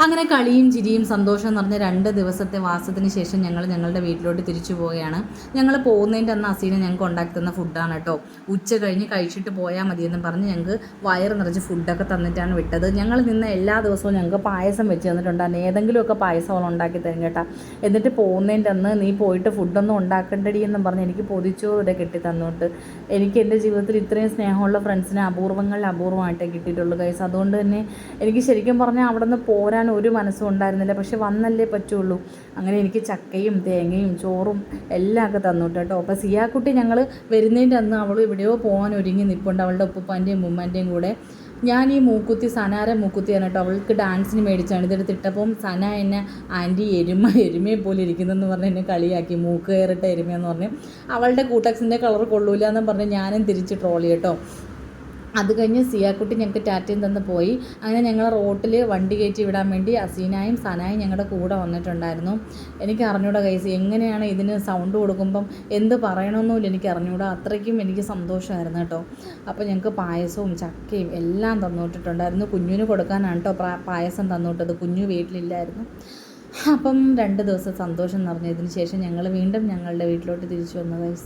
അങ്ങനെ കളിയും ചിരിയും സന്തോഷം നിറഞ്ഞ 2 ദിവസത്തെ വാസത്തിന് ശേഷം ഞങ്ങൾ ഞങ്ങളുടെ വീട്ടിലോട്ട് തിരിച്ചു പോവുകയാണ്. ഞങ്ങൾ പോകുന്നതിൻ്റെ അന്ന് അസീന ഞങ്ങൾക്ക് ഉണ്ടാക്കി തന്ന ഫുഡാണ് കേട്ടോ. ഉച്ച കഴിഞ്ഞ് കഴിച്ചിട്ട് പോയാൽ മതിയെന്ന് പറഞ്ഞ് ഞങ്ങൾക്ക് വയറ് നിറച്ച് ഫുഡൊക്കെ തന്നിട്ടാണ് വിട്ടത്. ഞങ്ങൾ നിന്ന് എല്ലാ ദിവസവും ഞങ്ങൾക്ക് പായസം വെച്ച് തന്നിട്ടുണ്ടായിരുന്നു. ഏതെങ്കിലുമൊക്കെ പായസം അവൾ ഉണ്ടാക്കി തരും കേട്ടോ. എന്നിട്ട് പോകുന്നതിൻ്റെ അന്ന് നീ പോയിട്ട് ഫുഡൊന്നും ഉണ്ടാക്കണ്ടടി എന്നും പറഞ്ഞ് എനിക്ക് പൊതിച്ചോറ് കെട്ടി തന്നിട്ട് എനിക്ക് എൻ്റെ ജീവിതത്തിൽ ഇത്രയും സ്നേഹമുള്ള ഫ്രണ്ട്സിനെ അപൂർവങ്ങളിൽ അപൂർവമായിട്ടേ കിട്ടിയിട്ടുള്ളൂ ഗൈസ്. അതുകൊണ്ട് തന്നെ എനിക്ക് ശരിക്കും പറഞ്ഞാൽ അവിടെ നിന്ന് പോരാൻ ഒരു മനസ്സും ഉണ്ടായിരുന്നില്ല. പക്ഷെ വന്നല്ലേ പറ്റുള്ളൂ. അങ്ങനെ എനിക്ക് ചക്കയും തേങ്ങയും ചോറും എല്ലാം ഒക്കെ തന്നു കേട്ടോ. അപ്പോൾ സിയാക്കുട്ടി ഞങ്ങൾ വരുന്നതിൻ്റെ അന്ന് അവൾ എവിടെയോ പോകാൻ ഒരുങ്ങി നിൽപ്പുണ്ട് അവളുടെ ഉപ്പൂപ്പാൻ്റെയും ഉമ്മൻ്റെയും കൂടെ. ഞാൻ ഈ മൂക്കുത്തി സനാര മൂക്കുത്തിയാണ് കേട്ടോ. അവൾക്ക് ഡാൻസിന് മേടിച്ചാണ് ഇതെടുത്തിട്ടപ്പം സന എന്നെ ആൻറ്റി എരുമയെ പോലെ ഇരിക്കുന്നതെന്ന് പറഞ്ഞ് എന്നെ കളിയാക്കി. മൂക്ക് കയറിട്ട എരുമയെന്ന് പറഞ്ഞ് അവളുടെ കൂട്ടക്സിൻ്റെ കളർ കൊള്ളൂല എന്ന് പറഞ്ഞ് ഞാനും തിരിച്ച് ട്രോളി കേട്ടോ. അത് കഴിഞ്ഞ് സിയാക്കുട്ടി ഞങ്ങൾക്ക് ടാറ്റയും തന്ന് പോയി. അങ്ങനെ ഞങ്ങൾ റോട്ടിൽ വണ്ടി കയറ്റി വിടാൻ വേണ്ടി അസീനായും സനായും ഞങ്ങളുടെ കൂടെ വന്നിട്ടുണ്ടായിരുന്നു. എനിക്ക് അറിഞ്ഞൂടാ ഗൈസ്, എങ്ങനെയാണ് ഇതിന് സൗണ്ട് കൊടുക്കുമ്പം എന്ത് പറയണമെന്നില്ല എനിക്ക് അറിഞ്ഞൂടാ. അത്രയ്ക്കും എനിക്ക് സന്തോഷമായിരുന്നു കേട്ടോ. അപ്പോൾ ഞങ്ങൾക്ക് പായസവും ചക്കയും എല്ലാം തന്നുവിട്ടിട്ടുണ്ടായിരുന്നു. കുഞ്ഞിന് കൊടുക്കാനാണ് കേട്ടോ പായസം തന്നുവിട്ടത്. കുഞ്ഞു വീട്ടിലില്ലായിരുന്നു. അപ്പം 2 ദിവസം സന്തോഷം നിറഞ്ഞതിന് ശേഷം ഞങ്ങൾ വീണ്ടും ഞങ്ങളുടെ വീട്ടിലോട്ട് തിരിച്ചു വന്നു ഗൈസ്.